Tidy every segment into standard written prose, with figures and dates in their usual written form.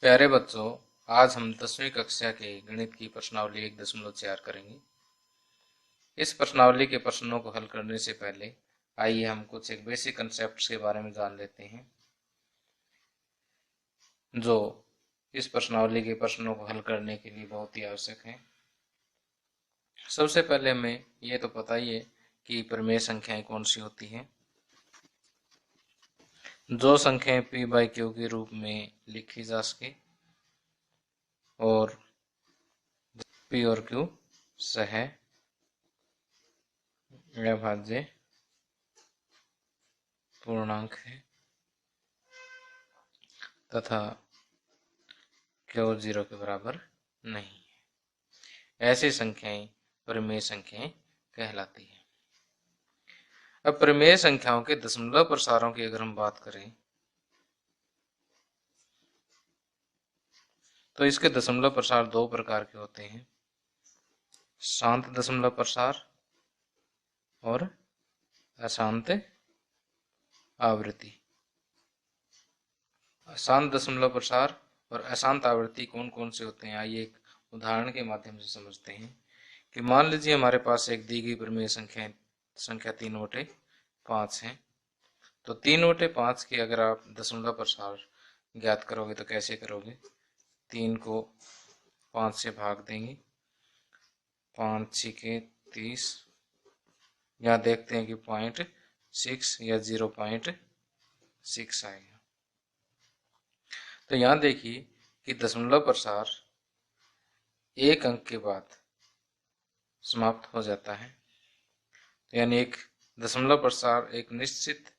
प्यारे बच्चों, आज हम 10वीं कक्षा के गणित की प्रश्नावली 1.4 करेंगे। इस प्रश्नावली के प्रश्नों को हल करने से पहले आइए हम कुछ एक बेसिक कंसेप्ट्स के बारे में जान लेते हैं, जो इस प्रश्नावली के प्रश्नों को हल करने के लिए बहुत ही आवश्यक है। सबसे पहले हमें ये तो पता ही है कि प्रमेय संख्याएं कौन सी होती हैं। जो संख्याएं p बाई क्यू के रूप में लिखी जा सके और p और q सह अभाज्य पूर्णांक है तथा क्यू 0 के बराबर नहीं है, ऐसी संख्याएं प्रमेय संख्याएं कहलाती है। अब प्रमेय संख्याओं के दशमलव प्रसारों की अगर हम बात करें तो इसके दशमलव प्रसार दो प्रकार के होते हैं, शांत दशमलव प्रसार और अशांत आवृत्ति। शांत दशमलव प्रसार और अशांत आवृत्ति कौन कौन से होते हैं, आइए एक उदाहरण के माध्यम से समझते हैं। कि मान लीजिए हमारे पास एक दी गई प्रमेय संख्या 3/5 है, तो 3/5 की अगर आप दशमलव प्रसार ज्ञात करोगे तो कैसे करोगे? 3 को 5 से भाग देंगे, 5 6 30। यहाँ देखते हैं कि 0.6 या 0.6 आएगा। तो यहाँ देखिए कि दशमलव प्रसार एक अंक के बाद समाप्त हो जाता है, तो यानी एक दशमलव प्रसार एक निश्चित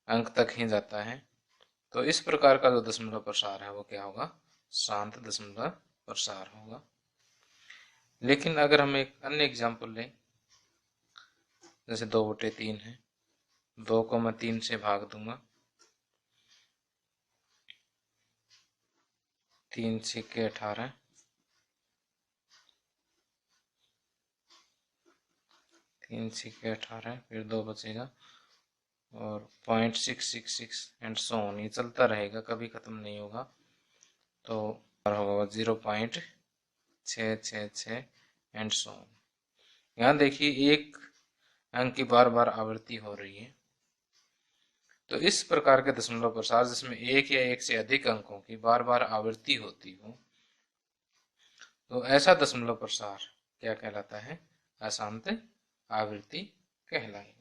अंक तक ही जाता है। तो इस प्रकार का जो दशमलव प्रसार है वो क्या होगा? शांत दशमलव प्रसार होगा। लेकिन अगर हम एक अन्य एग्जाम्पल लें, जैसे 2/3 है, 2 को मैं 3 से भाग दूंगा, 3 6 18, 3 6 18, फिर 2 बचेगा और 0.666 एंड सो ऑन, ये चलता रहेगा, कभी खत्म नहीं होगा। तो होगा 0.666 एंड सो ऑन। यहाँ देखिए एक अंक की बार बार आवृत्ति हो रही है। तो इस प्रकार के दशमलव प्रसार जिसमें एक या एक से अधिक अंकों की बार बार आवृत्ति होती हो, तो ऐसा दशमलव प्रसार क्या कहलाता है? अशांत आवृत्ति कहलाएगा।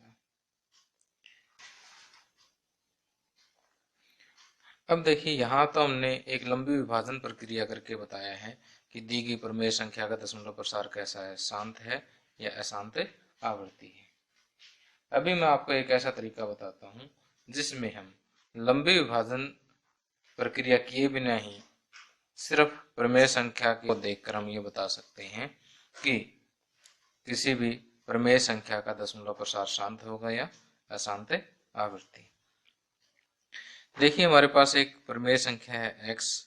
अब देखिए, यहाँ तो हमने एक लंबी विभाजन प्रक्रिया करके बताया है कि दी गई प्रमेय संख्या का दशमलव प्रसार कैसा है, शांत है या अशांत आवृत्ति है। अभी मैं आपको एक ऐसा तरीका बताता हूँ जिसमें हम लंबी विभाजन प्रक्रिया किए बिना ही सिर्फ प्रमेय संख्या को देखकर हम ये बता सकते हैं कि किसी भी प्रमेय संख्या का दशमलव प्रसार शांत होगा या अशांत आवृत्ति। देखिए, हमारे पास एक प्रमेय संख्या है x,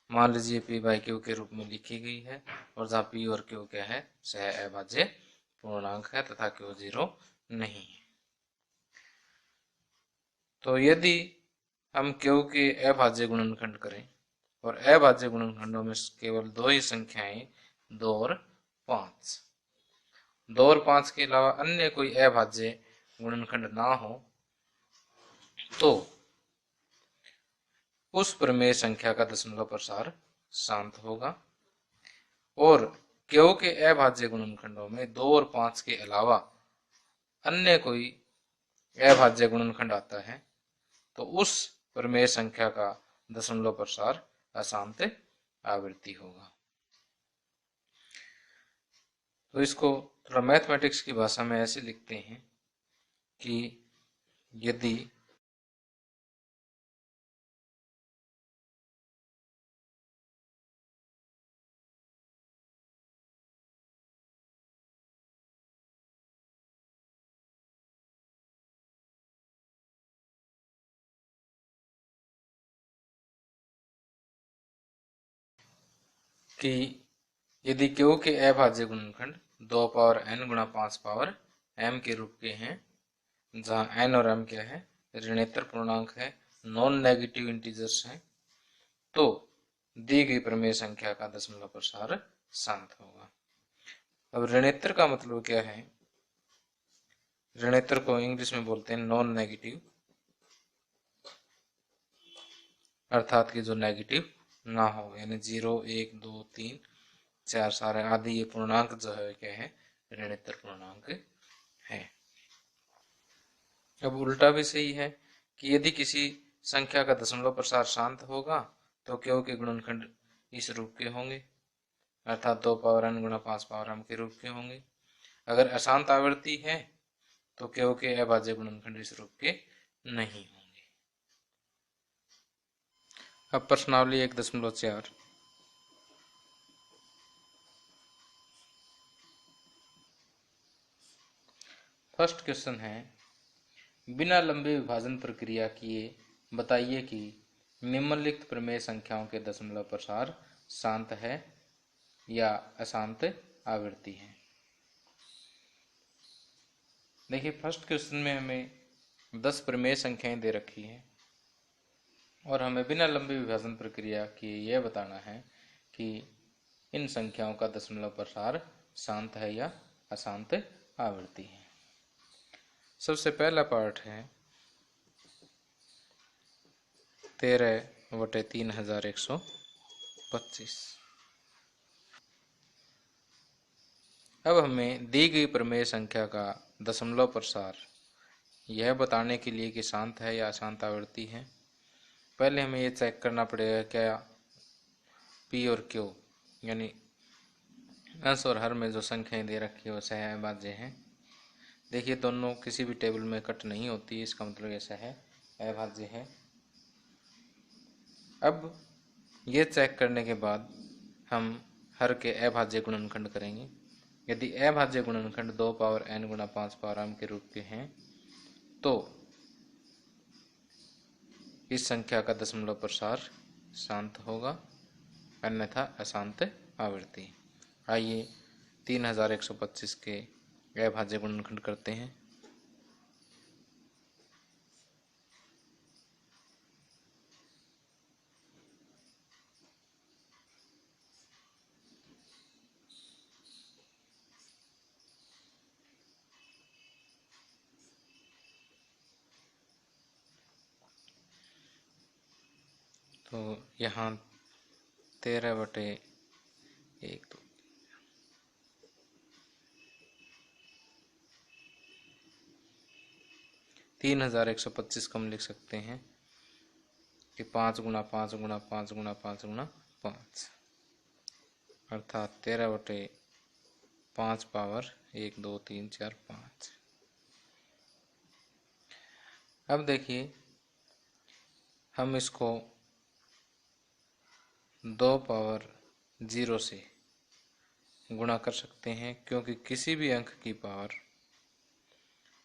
मान लीजिए p बाई क्यू के रूप में लिखी गई है, और जहाँ p और q क्या है? सह अभाज्य पूर्णांक है तथा q 0 नहीं है। तो यदि हम q के अभाज्य गुणनखंड करें, और अभाज्य गुणनखंडों में केवल दो ही संख्याएं 2 और 5, 2 और 5 के अलावा अन्य कोई अभाज्य गुणनखंड ना हो, तो उस प्रमेय संख्या का दशमलव प्रसार शांत होगा। और क्यू के अभाज्य गुणनखंडों में 2 और 5 के अलावा अन्य कोई अभाज्य गुणनखंड आता है, तो उस प्रमेय संख्या का दशमलव प्रसार अशांत आवृत्ति होगा। तो इसको थोड़ा मैथमेटिक्स की भाषा में ऐसे लिखते हैं कि यदि यदि क्यू के अभाज्य गुणनखंड 2 पावर n गुणा 5 पावर m के रूप के हैं, जहाँ n और m क्या है? ऋणोत्तर पूर्णांक है, नॉन नेगेटिव इंटीजर्स हैं, तो दी गई प्रमेय संख्या का दशमलव प्रसार शांत होगा। अब ऋणोत्तर का मतलब क्या है? ऋणोत्तर को इंग्लिश में बोलते हैं नॉन नेगेटिव, अर्थात कि जो नेगेटिव ना हो, यानी 0, 1, 2, 3, 4 सारे आदि ये पूर्णांक जो है क्या है? ऋणोत्तर पूर्णांक है। अब उल्टा भी सही है कि यदि किसी संख्या का दशमलव प्रसार शांत होगा तो क्यों के गुणनखंड इस रूप के होंगे, अर्थात 2 पावर n गुणा 5 पावर m के रूप के होंगे। अगर अशांत आवृत्ति है तो क्यों के अभाज्य गुणनखंड इस रूप के नहीं होंगे। अब प्रश्नावली 1.4 फर्स्ट क्वेश्चन है, बिना लंबे विभाजन प्रक्रिया किए बताइए कि निम्नलिखित प्रमेय संख्याओं के दशमलव प्रसार शांत है या अशांत आवृत्ति है। देखिए फर्स्ट क्वेश्चन में हमें 10 प्रमेय संख्याएं दे रखी हैं और हमें बिना लंबे विभाजन प्रक्रिया किए यह बताना है कि इन संख्याओं का दशमलव प्रसार शांत है या अशांत आवृत्ति है। सबसे पहला पार्ट है 13/3125। अब हमें दी गई प्रमेय संख्या का दशमलव प्रसार यह बताने के लिए कि शांत है या अशांत आवृत्ति है, पहले हमें यह चेक करना पड़ेगा क्या पी और क्यू यानी अंश और हर में जो संख्याएं दे रखी है वो सहअभाज्य हैं। देखिए दोनों किसी भी टेबल में कट नहीं होती, इसका मतलब ऐसा है अभाज्य है। अब ये चेक करने के बाद हम हर के अभाज्य गुणनखंड करेंगे। यदि अभाज्य गुणनखंड 2 पावर n गुणा 5 पावर m के रूप के हैं तो इस संख्या का दशमलव प्रसार शांत होगा, अन्यथा अशांत आवृत्ति। आइए 3125 के अभाज्य गुणनखंड करते हैं। तो यहाँ 13/1 3125 कम लिख सकते हैं कि 5 गुणा 5 गुणा 5 गुणा 5 गुणा 5, अर्थात 13/5 पावर 1, 2, 3, 4, 5। अब देखिए हम इसको 2 पावर 0 से गुणा कर सकते हैं, क्योंकि किसी भी अंक की पावर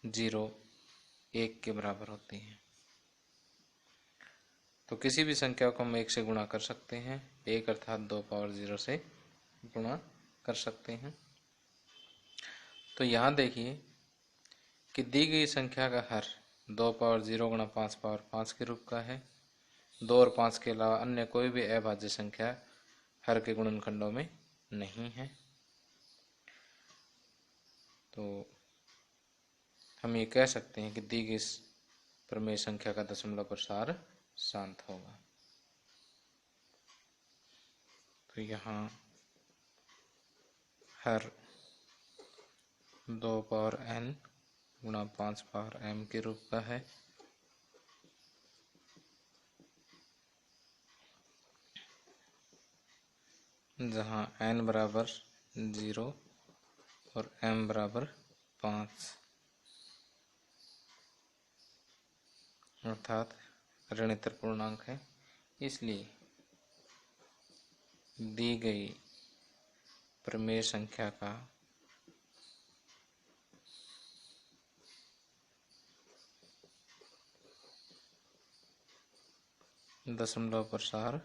0 1 के बराबर होती है। तो किसी भी संख्या को हम 1 से गुणा कर सकते हैं, 1 अर्थात 2 पावर 0 से गुणा कर सकते हैं। तो यहाँ देखिए कि दी गई संख्या का हर 2 पावर 0 गुणा 5 पावर 5 के रूप का है। 2 और 5 के अलावा अन्य कोई भी अभाज्य संख्या हर के गुणनखंडों में नहीं है। तो हम ये कह सकते हैं कि दी गई प्रमेय संख्या का दशमलव प्रसार शांत होगा। तो यहाँ हर 2 पावर n गुणा 5 पावर m के रूप का है। जहाँ n बराबर 0 और m बराबर 5, अर्थात ऋणोत्तर पूर्णांक है, इसलिए दी गई प्रमेय संख्या का दशमलव प्रसार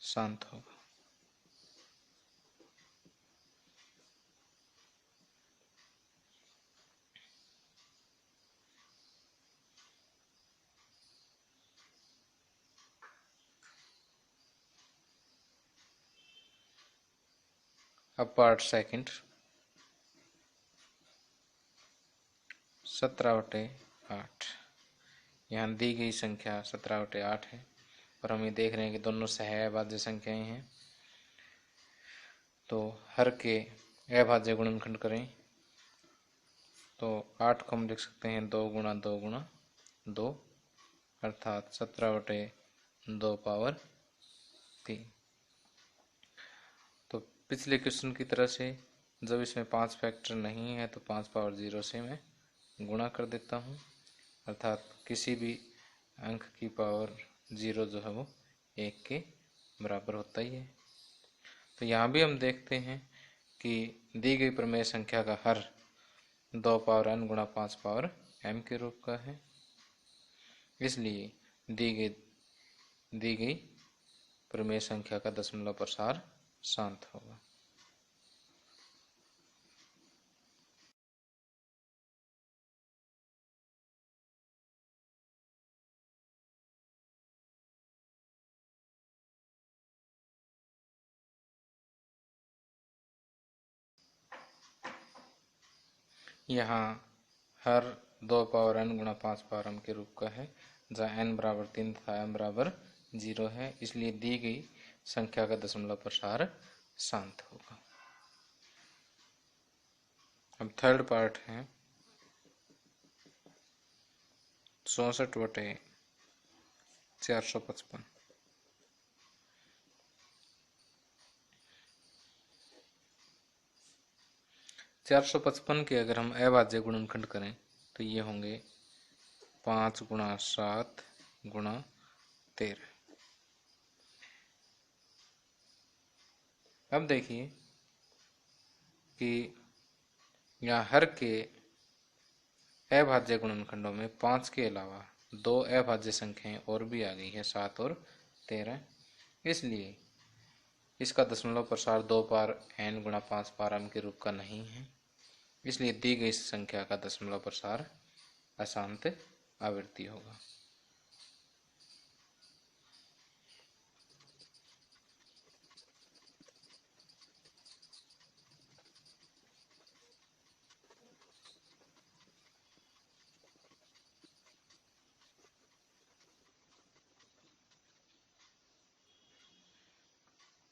शांत होगा। अब पार्ट सेकंड, 17/8। यहाँ दी गई संख्या 17/8 है और हम ये देख रहे हैं कि दोनों सहअभाज्य संख्याएं हैं। तो हर के अभाज्य गुणनखंड करें तो 8 को हम लिख सकते हैं 2 गुणा 2 गुणा 2, अर्थात 17/2 पावर 3। तो पिछले क्वेश्चन की तरह से जब इसमें 5 फैक्टर नहीं है तो 5 पावर 0 से मैं गुणा कर देता हूँ, अर्थात किसी भी अंक की पावर 0 जो है वो 1 के बराबर होता ही है। तो यहाँ भी हम देखते हैं कि दी गई प्रमेय संख्या का हर 2 पावर n गुणा 5 पावर m के रूप का है, इसलिए दी गई प्रमेय संख्या का दशमलव प्रसार शांत होगा। यहाँ हर 2 पावर n गुणा 5 पावर m के रूप का है, जहाँ n बराबर 3 तथा m बराबर 0 है, इसलिए दी गई संख्या का दशमलव प्रसार शांत होगा। अब थर्ड पार्ट है 64/455। 455 के अगर हम अभाज्य गुणनखंड करें तो ये होंगे 5 गुणा 7 गुणा 13। अब देखिए कि यहाँ हर के अभाज्य गुणनखंडों में 5 के अलावा 2 अभाज्य संख्याएं और भी आ गई है, 7 और 13। इसलिए इसका दशमलव प्रसार 2 पावर n गुणा 5 पावर m के रूप का नहीं है, इसलिए दी गई संख्या का दशमलव प्रसार अशांत आवृत्ति होगा।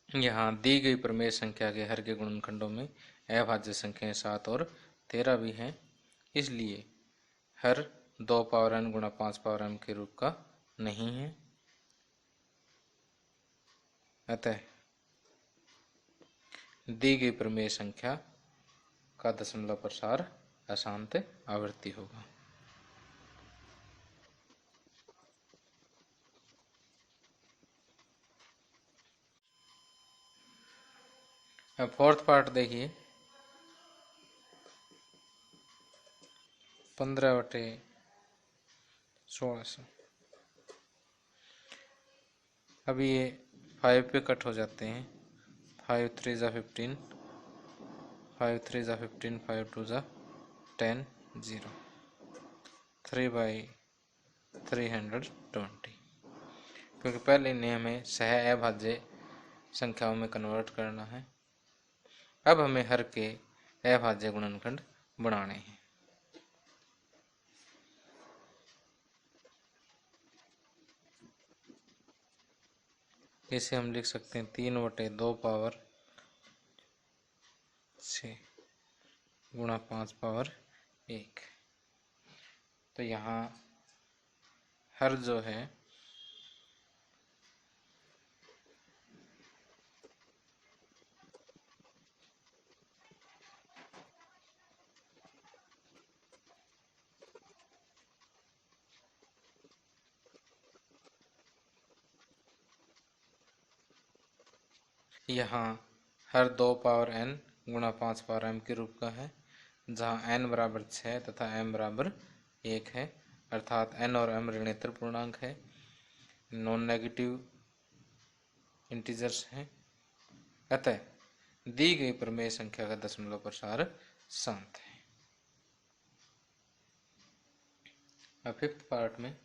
यहाँ दी गई प्रमेय संख्या के हर के गुणनखंडों में अभाज्य संख्याएं 7 और 13 भी हैं, इसलिए हर 2 पावर n गुणा 5 पावर m के रूप का नहीं है। अतः दी गई प्रमेय संख्या का दशमलव प्रसार अशांत आवृत्ति होगा। अब फोर्थ पार्ट देखिए 15/1600। अब ये 5 पे कट हो जाते हैं, 5 3 ज़ा 15, 5 3 ज़ा 15, 5 2 ज़ा 10, 0, 3/320, क्योंकि पहले इन्हें हमें सह अभाज्य संख्याओं में कन्वर्ट करना है। अब हमें हर के अभाज्य गुणनखंड बनाने हैं। इसे हम लिख सकते हैं 3/2 पावर 6 गुणा 5 पावर 1। तो यहाँ हर जो है यहाँ हर 2 पावर n गुणा 5 पावर m के रूप का है, जहाँ n बराबर 6 तथा m बराबर 1 है, अर्थात n और m ऋणेतर पूर्णांक है, नॉन नेगेटिव इंटीजर्स हैं। अतः दी गई प्रमेय संख्या का दशमलव प्रसार शांत है। अब फिफ्थ पार्ट में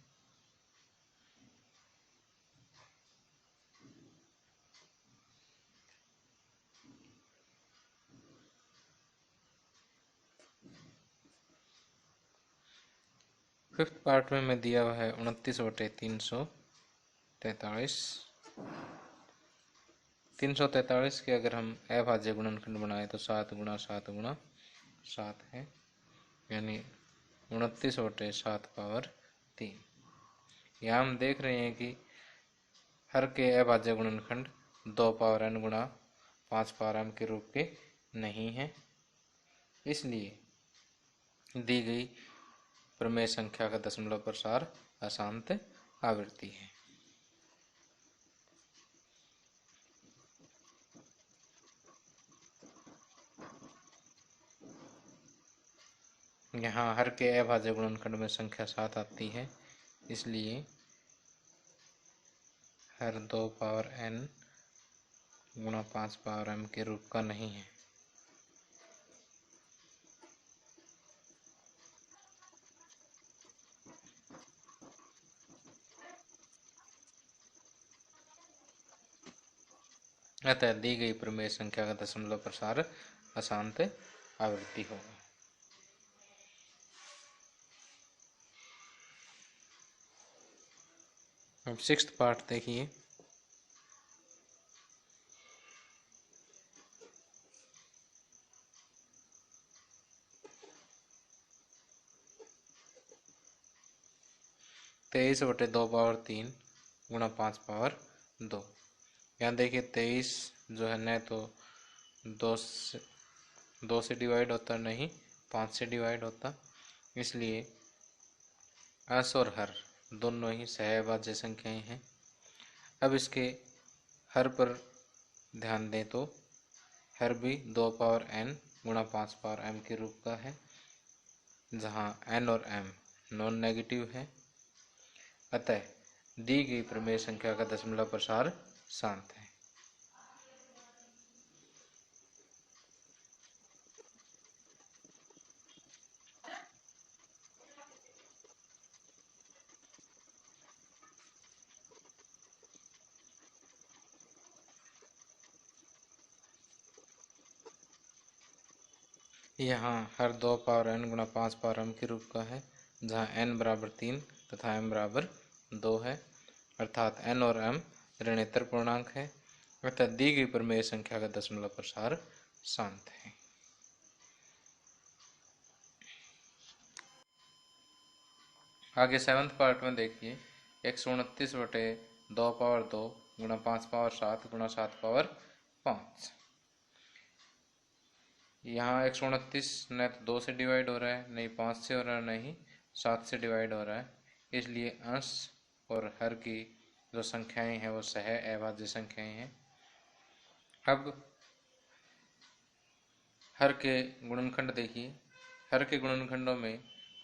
फिफ्थ पार्ट में मैं दिया हुआ है 29/343। 343 के अगर हम अभाज्य गुणनखंड बनाए तो 7 गुणा 7 गुणा 7 है, यानी 29/7/3। यहाँ हम देख रहे हैं कि हर के अभाज्य गुणनखंड 2n गुणा 5m के रूप के नहीं है, इसलिए दी गई प्रमेय संख्या का दशमलव प्रसार अशांत आवृत्ति है। यहाँ हर के अभाज्य गुणनखंड में संख्या 7 आती है, इसलिए हर 2n गुणा 5m के रूप का नहीं है। अतः दी गई प्रमेय संख्या का दशमलव प्रसार अशांत आवृत्ति होगा। अब सिक्स्थ पार्ट देखिए। तेईस बटे 2/3 गुणा 5/2। यहाँ देखिए 23 जो है न तो 2 से डिवाइड होता, नहीं 5 से डिवाइड होता, इसलिए अस और हर दोनों ही सहअभाज्य संख्याएं हैं। अब इसके हर पर ध्यान दें तो हर भी 2n गुणा 5m के रूप का है, जहाँ n और m नॉन नेगेटिव है। अतः दी गई प्रमेय संख्या का दशमलव प्रसार शांत है। यहाँ हर 2n गुणा 5m के रूप का है, जहाँ n बराबर 3 तथा m बराबर 2 है, अर्थात n और m ऋणोत्तर पूर्णांक है। अतः दी गई प्रमेय संख्या का दशमलव प्रसार शांत है। आगे सेवंथ पार्ट में देखिए। 129/2/2 गुणा 5/7 गुणा 7/5। यहाँ 129 न तो 2 से डिवाइड हो रहा है, नहीं 5 से हो रहा है, नहीं 7 से डिवाइड हो रहा है, इसलिए अंश और हर की जो संख्याएं हैं वो सह अभाज्य संख्याएं हैं। अब हर के गुणनखंड देखिए। हर के गुणनखंडों में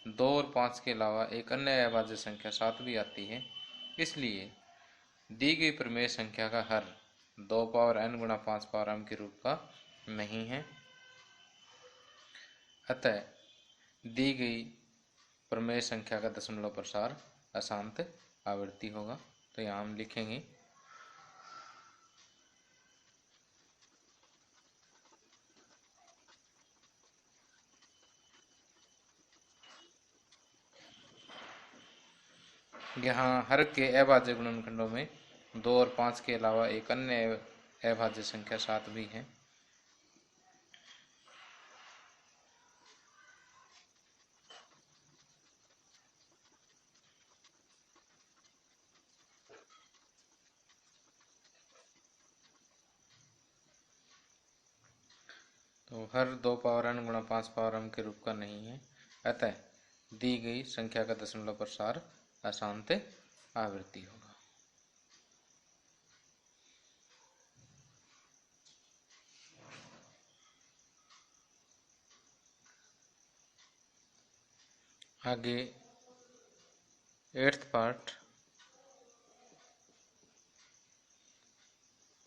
2 और 5 के अलावा एक अन्य अभाज्य संख्या 7 भी आती है, इसलिए दी गई प्रमेय संख्या का हर 2n गुणा 5m के रूप का नहीं है। अतः दी गई प्रमेय संख्या का दशमलव प्रसार अशांत आवृत्ति होगा। तो यहाँ हम लिखेंगे यहाँ हर के अभाज्य गुणनखंडों में 2 और 5 के अलावा एक अन्य अभाज्य संख्या 7 भी है। तो हर 2n गुणा 5m के रूप का नहीं है। अतः दी गई संख्या का दशमलव प्रसार अशांत आवृत्ति होगा। आगे 8th पार्ट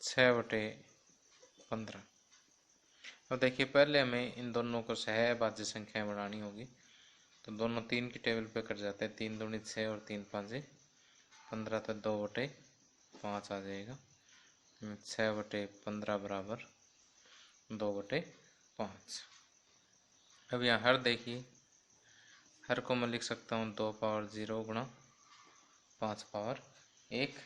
6/15। अब देखिए पहले हमें इन दोनों को सहअभाज्य संख्याएं बनानी होगी। तो दोनों 3 की टेबल पे कर जाते हैं। 3 दूनी 6 और 3 5 15, तो 2/5 आ जाएगा। 6/15 बराबर 2/5। अब यहाँ हर देखिए हर को मैं लिख सकता हूँ 2 पावर 0 गुणा 5 पावर 1।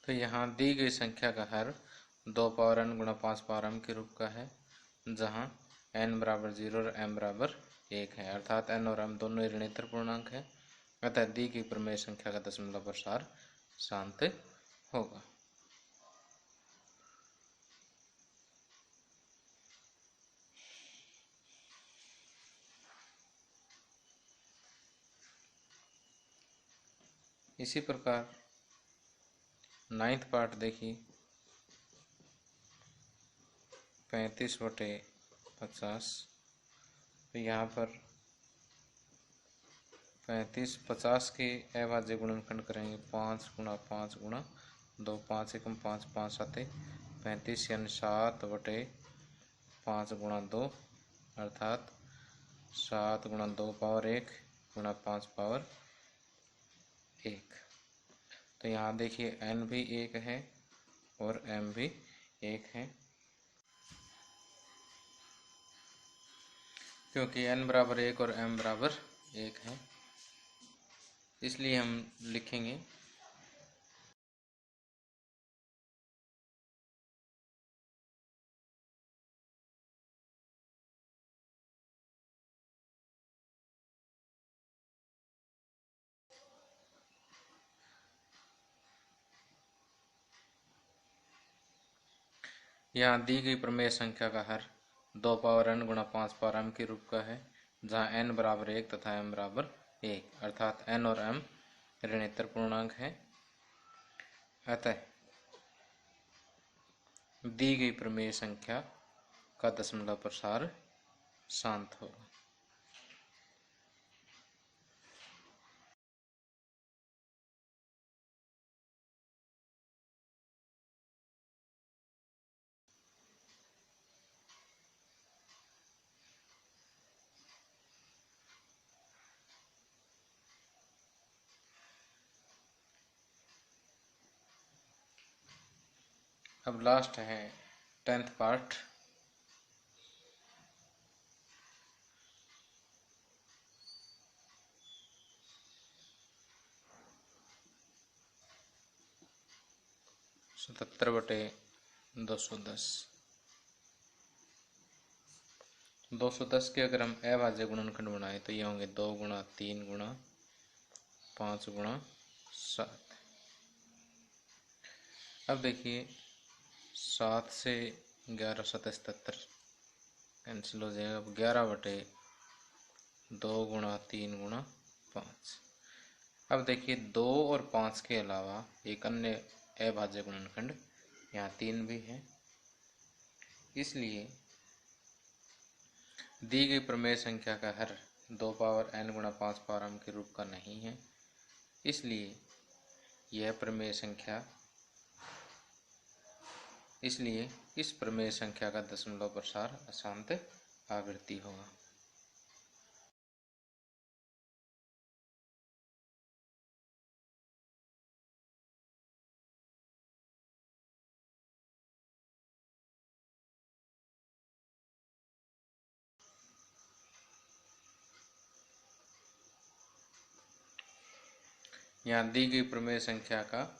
तो यहाँ दी गई संख्या का हर 2 पावर n गुणा 5 पावर m के रूप का है, जहाँ n बराबर 0 और m बराबर 1 है, अर्थात n और m दोनों ही ऋणात्मक पूर्णांक है। अतः दी गई प्रमेय संख्या का दशमलव प्रसार शांत होगा। इसी प्रकार 9th पार्ट देखिए, 35/50। तो यहाँ पर 35/50 के अभाज्य गुणनखंड करेंगे 5 गुणा 5 गुणा 2, 5 एकम 5, 5 साते 35 यानी 7/5 गुणा 2, अर्थात 7 गुणा 2 पावर 1 गुणा 5 पावर 1। तो यहाँ देखिए n भी 1 है और m भी 1 है, क्योंकि n बराबर 1 और m बराबर 1 है, इसलिए हम लिखेंगे यहाँ दी गई प्रमेय संख्या का हर 2 पावर n गुणा 5 पावर m के रूप का है, जहाँ n बराबर 1 तथा m बराबर 1, अर्थात n और m ऋणात्मक पूर्णांक है। अतः दी गई प्रमेय संख्या का दशमलव प्रसार शांत होगा। अब लास्ट है 10th पार्ट। सतहत्तर बटे 210 के अगर हम अभाज्य गुणनखंड बनाए तो ये होंगे 2 गुणा 3 गुणा 5 गुणा 7। अब देखिए 7 से 11 77 कैंसिल हो जाएगा। अब 11/2 गुणा 3 गुणा 5। अब देखिए 2 और 5 के अलावा एक अन्य अभाज्य गुणनखंड यहाँ 3 भी है, इसलिए दी गई प्रमेय संख्या का हर 2 पावर n गुणा 5 पावर m के रूप का नहीं है, इसलिए इस प्रमेय संख्या का दशमलव प्रसार अशांत आवृत्ति होगा। यहाँ दी गई प्रमेय संख्या का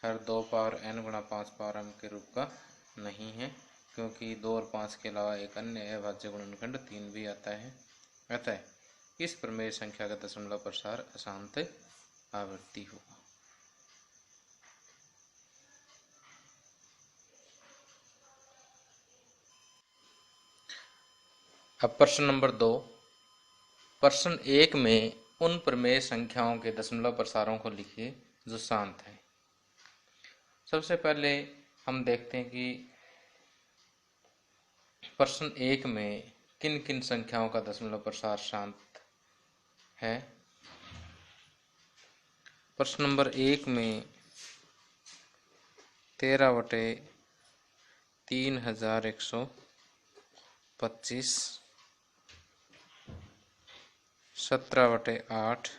हर 2 पावर n गुणा 5 पावर m के रूप का नहीं है, क्योंकि 2 और 5 के अलावा एक अन्य अभाज्य गुणनखंड 3 भी आता है। अतः इस प्रमेय संख्या का दशमलव प्रसार अशांत आवृत्ति होगा। अब प्रश्न नंबर 2। प्रश्न 1 में उन प्रमेय संख्याओं के दशमलव प्रसारों को लिखिए जो शांत है। सबसे पहले हम देखते हैं कि प्रश्न 1 में किन किन संख्याओं का दशमलव प्रसार शांत है। प्रश्न नंबर 1 में 13/3125, 17/8,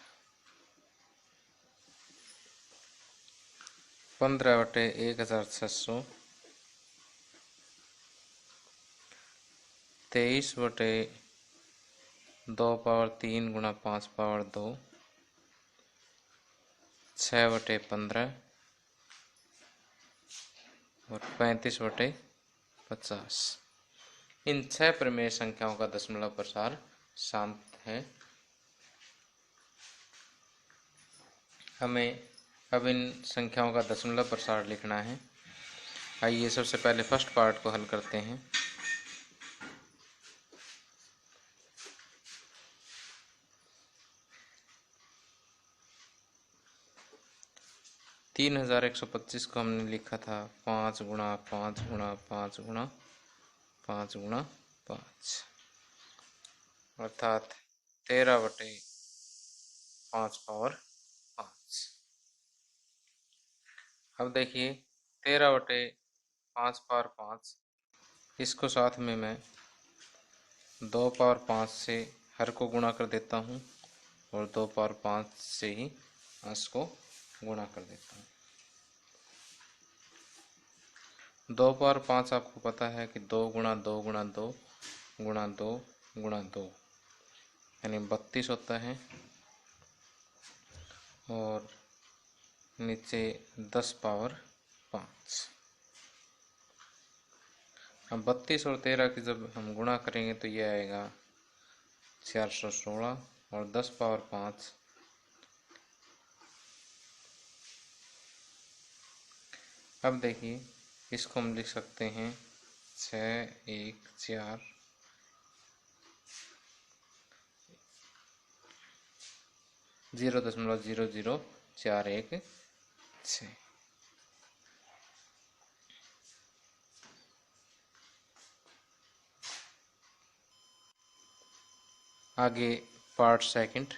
15/1600, 23/2 गुणा 5/2, 6/15 और 35/50। इन 6 प्रमेय संख्याओं का दशमलव प्रसार शांत है। हमें अब इन संख्याओं का दशमलव प्रसार लिखना है। आइए सबसे पहले फर्स्ट पार्ट को हल करते हैं। तीन 3125 को हमने लिखा था 5 गुणा 5 गुणा 5 गुणा 5 गुणा 5, अर्थात 13/5/5। अब देखिए 13/5/5, इसको साथ में मैं 2/5 से हर को गुणा कर देता हूँ और 2/5 से ही अंश को गुणा कर देता हूँ। 2/5 आपको पता है कि 2 गुणा 2 गुणा 2 गुणा 2 गुणा 2 यानी 32 होता है, और नीचे 10/5। अब 32 और 13 की जब हम गुणा करेंगे तो ये आएगा 416, और 10/5 अब देखिए इसको हम लिख सकते हैं 614 0.00416। आगे पार्ट सेकंड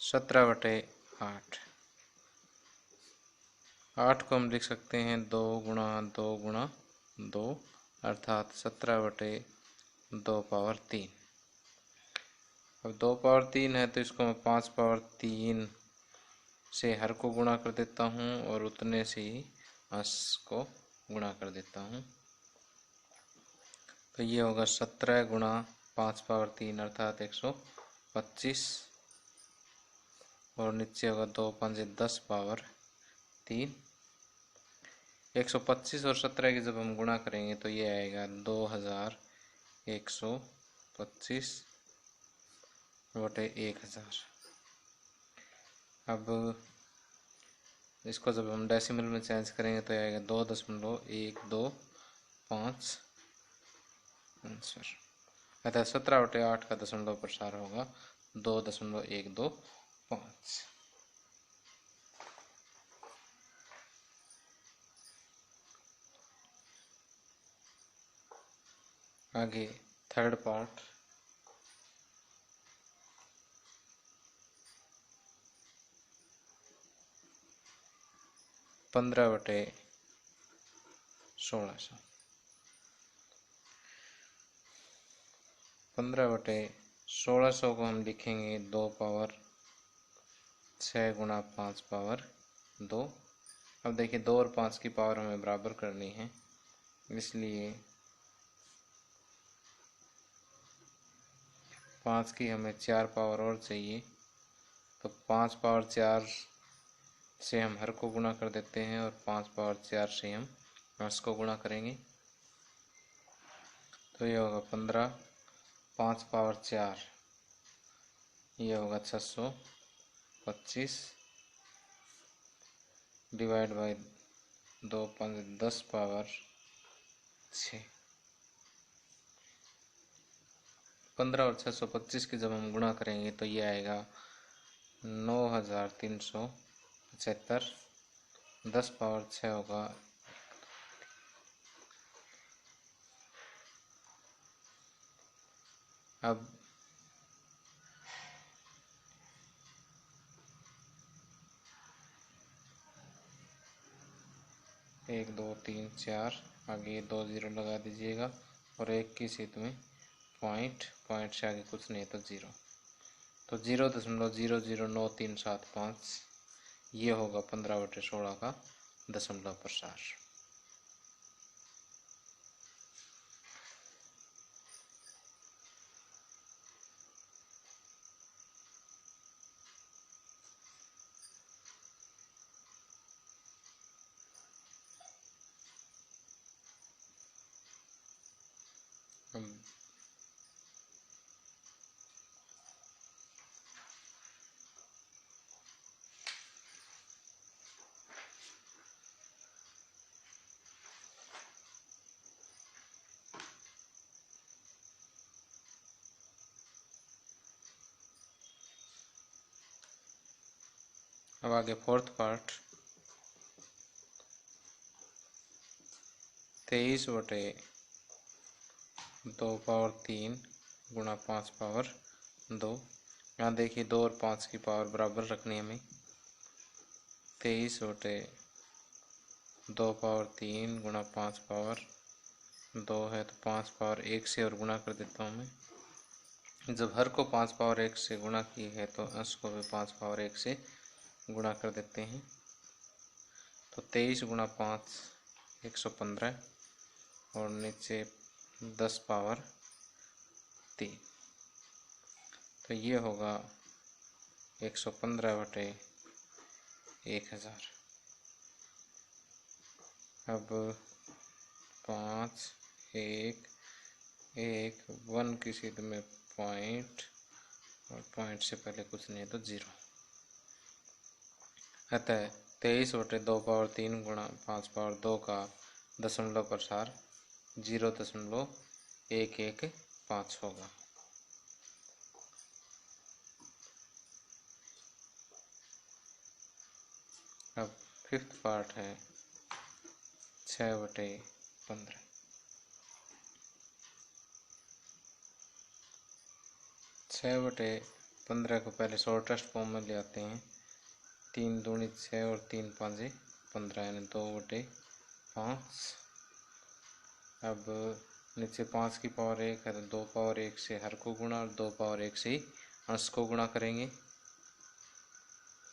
17/8। 8 को हम लिख सकते हैं 2 गुणा 2 गुणा 2, अर्थात 17/2/3। अब 2/3 है तो इसको मैं 5/3 से हर को गुणा कर देता हूँ और उतने से ही अंश को गुणा कर देता हूँ। तो ये होगा 17 गुणा 5/3 अर्थात 125, और नीचे होगा 2 5 10/3। 125 और 17 की जब हम गुणा करेंगे तो ये आएगा 2125/1000। अब इसको जब हम डेसिमल में चेंज करेंगे तो आएगा 2.125 आंसर। अतः 17/8 का दशमलव प्रसार होगा 2.125। आगे थर्ड पार्ट 15/1600। 15/1600 को हम लिखेंगे 2/6 गुणा 5/2। अब देखिए 2 और 5 की पावर हमें बराबर करनी है, इसलिए 5 की हमें 4 पावर और चाहिए। तो 5/4 से हम हर को गुणा कर देते हैं और 5/4 से हम अंश को गुणा करेंगे। तो ये होगा 15, 5/4 ये होगा 625 डिवाइड बाई 2 5 10/6। 15 और 625 की जब हम गुणा करेंगे तो ये आएगा 9375। 10/6 होगा अब 1 2 3 4, आगे 2 0 लगा दीजिएगा और 1 की सीध में पॉइंट से आगे कुछ नहीं है तो 0, तो 0.00935 ये होगा 15/16 का दशमलव प्रसार। अब आगे फोर्थ पार्ट, 23/2^3 गुणा 5^2। यहाँ देखिए 2 और 5 की पावर बराबर रखनी है हमें। 23/2^3 गुणा 5^2 है तो 5^1 से और गुणा कर देता हूँ मैं। जब हर को 5^1 से गुणा किए है तो अंश को भी 5^1 से गुणा कर देते हैं। तो 23 गुणा 5 115 और नीचे 10^3, तो ये होगा 115/1000। अब 5 1 1 1 की सीध में पॉइंट और पॉइंट से पहले कुछ नहीं है तो 0, अतः 23/2^3 गुणा 5^2 का दशमलव प्रसार 0.115 होगा। अब फिफ्थ पार्ट है 6/15। 6/15 को पहले शॉर्टेस्ट फॉर्म में ले आते हैं। 3 दूनी 6 और 3 5 15 यानी 2/5। अब नीचे 5 की पावर 1 है तो 2^1 से हर को गुणा और 2^1 से ही अंश को गुणा करेंगे,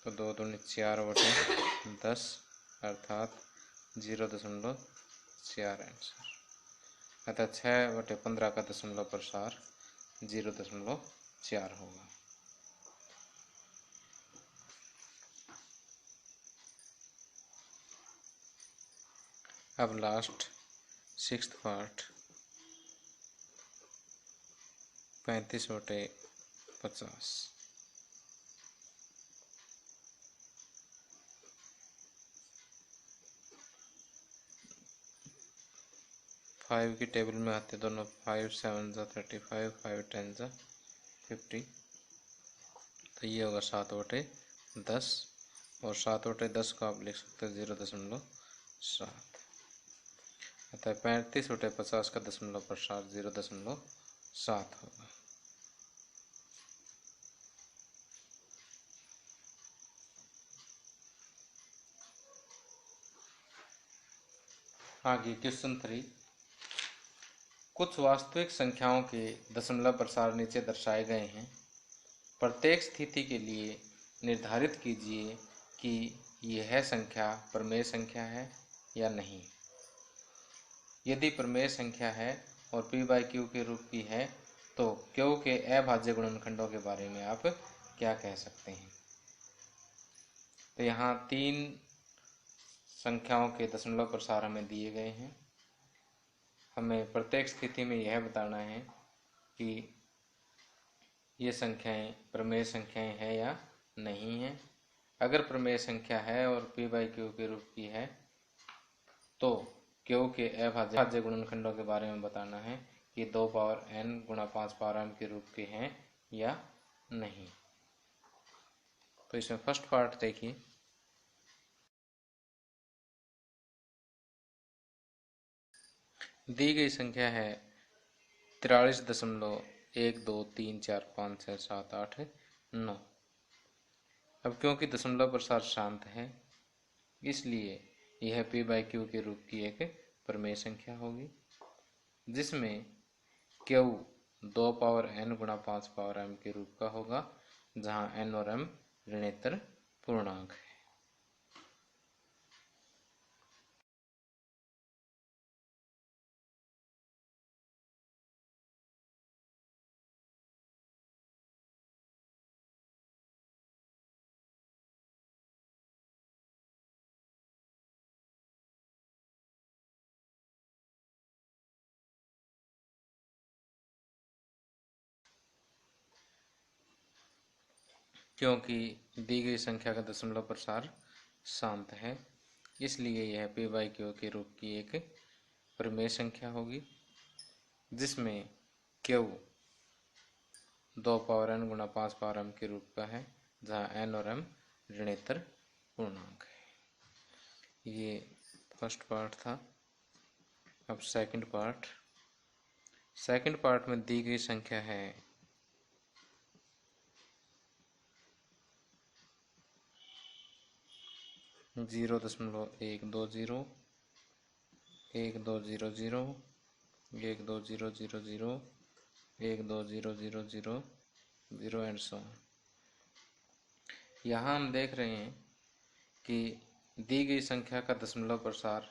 तो 2 दूनी 4/10 अर्थात 0.4 आंसर। अतः 6/15 का दशमलव प्रसार 0.4 होगा। अब लास्ट सिक्स्थ पार्ट 35/50। 5 की टेबल में आते दोनों, 5 7 35, 5 10 50, तो ये होगा 7/10 और 7/10 को आप लिख सकते हैं 0.7। अतः 35/50 का दशमलव प्रसार 0.7 होगा। आगे क्वेश्चन 3, कुछ वास्तविक संख्याओं के दशमलव प्रसार नीचे दर्शाए गए हैं। प्रत्येक स्थिति के लिए निर्धारित कीजिए कि यह संख्या प्रमेय संख्या है या नहीं। यदि प्रमेय संख्या है और p/q के रूप की है तो q के अभाज्य गुणनखंडों के बारे में आप क्या कह सकते हैं। तो यहाँ 3 संख्याओं के दशमलव प्रसार हमें दिए गए हैं। हमें प्रत्येक स्थिति में यह बताना है कि ये संख्याएं प्रमेय संख्याएं हैं या नहीं हैं। अगर प्रमेय संख्या है और p/q के रूप की है तो q के अभाज्य गुणनखंडों के बारे में बताना है कि 2n गुणा 5m के रूप के हैं या नहीं। तो इसमें फर्स्ट पार्ट देखिए, दी गई संख्या है 43.123456789। अब क्योंकि दशमलव प्रसार शांत है इसलिए यह p बाई क्यू के रूप की एक प्रमेय संख्या होगी, जिसमें q 2 पावर n गुणा 5 पावर m के रूप का होगा, जहां n और m ऋणेतर पूर्णांक है। क्योंकि दी गई संख्या का दशमलव प्रसार शांत है, इसलिए यह p बाई क्यू के रूप की एक प्रमेय संख्या होगी, जिसमें q 2 पावर n गुणा 5 पावर m के रूप का है, जहाँ n और m ऋणेतर पूर्णांक है। ये फर्स्ट पार्ट था। अब सेकंड पार्ट में दी गई संख्या है 0.120 1200 12000 12000 0 एंड सो। यहाँ हम देख रहे हैं कि दी गई संख्या का दशमलव प्रसार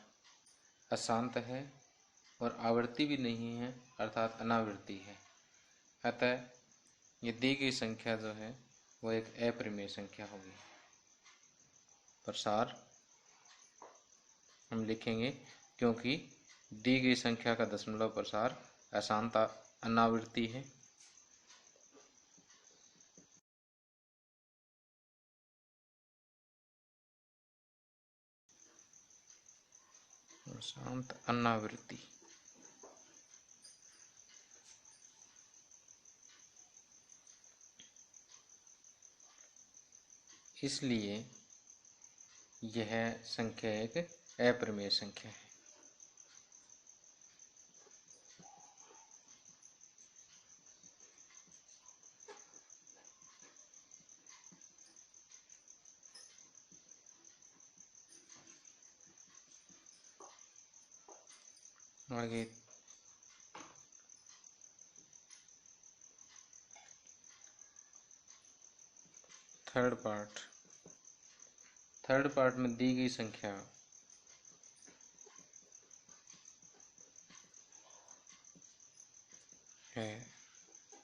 अशांत है और आवृत्ति भी नहीं है, अर्थात अनावृत्ति है। अतः ये दी गई संख्या जो है वो एक अप्रमेय संख्या होगी। प्रसार हम लिखेंगे क्योंकि दी गई संख्या का दशमलव प्रसार अशांत अनावृत्ति है। अशांत अनावृत्ति इसलिए यह संख्या एक अप्रमेय संख्या है। आगे थर्ड पार्ट में दी गई संख्या है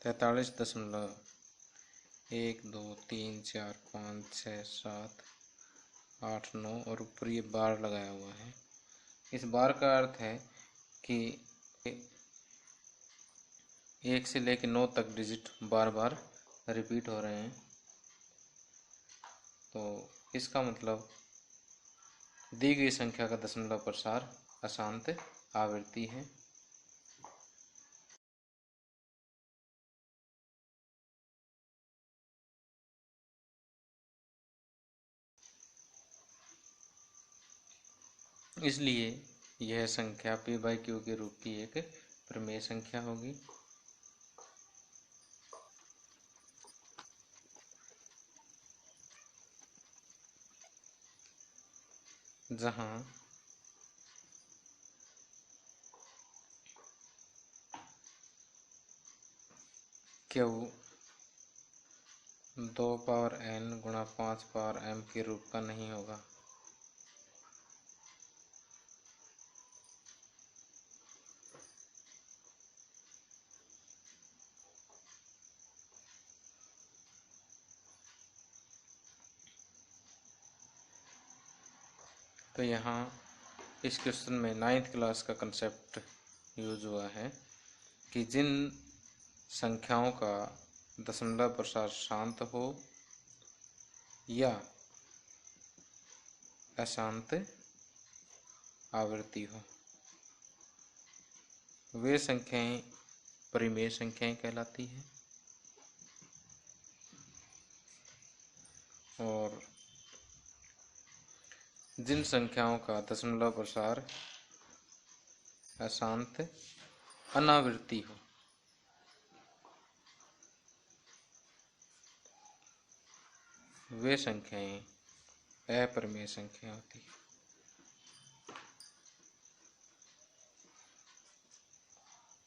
43.1234567 8 9 और ऊपर ये बार लगाया हुआ है। इस बार का अर्थ है कि 1 से लेकर 9 तक डिजिट बार बार रिपीट हो रहे हैं, तो इसका मतलब दी गई संख्या का दशमलव प्रसार अशांत आवृत्ति है। इसलिए यह संख्या p बाई क्यू के रूप की एक प्रमेय संख्या होगी। जहाँ q 2 पावर n गुणा 5 पावर m के रूप का नहीं होगा। तो यहाँ इस क्वेश्चन में 9th क्लास का कंसेप्ट यूज हुआ है कि जिन संख्याओं का दशमलव प्रसार शांत हो या अशांत आवृत्ति हो, वे संख्याएं परिमेय संख्याएं कहलाती हैं। और जिन संख्याओं का दशमलव प्रसार अशांत अनावृत्ति हो, वे संख्याएं अप्रमेय संख्या होती है।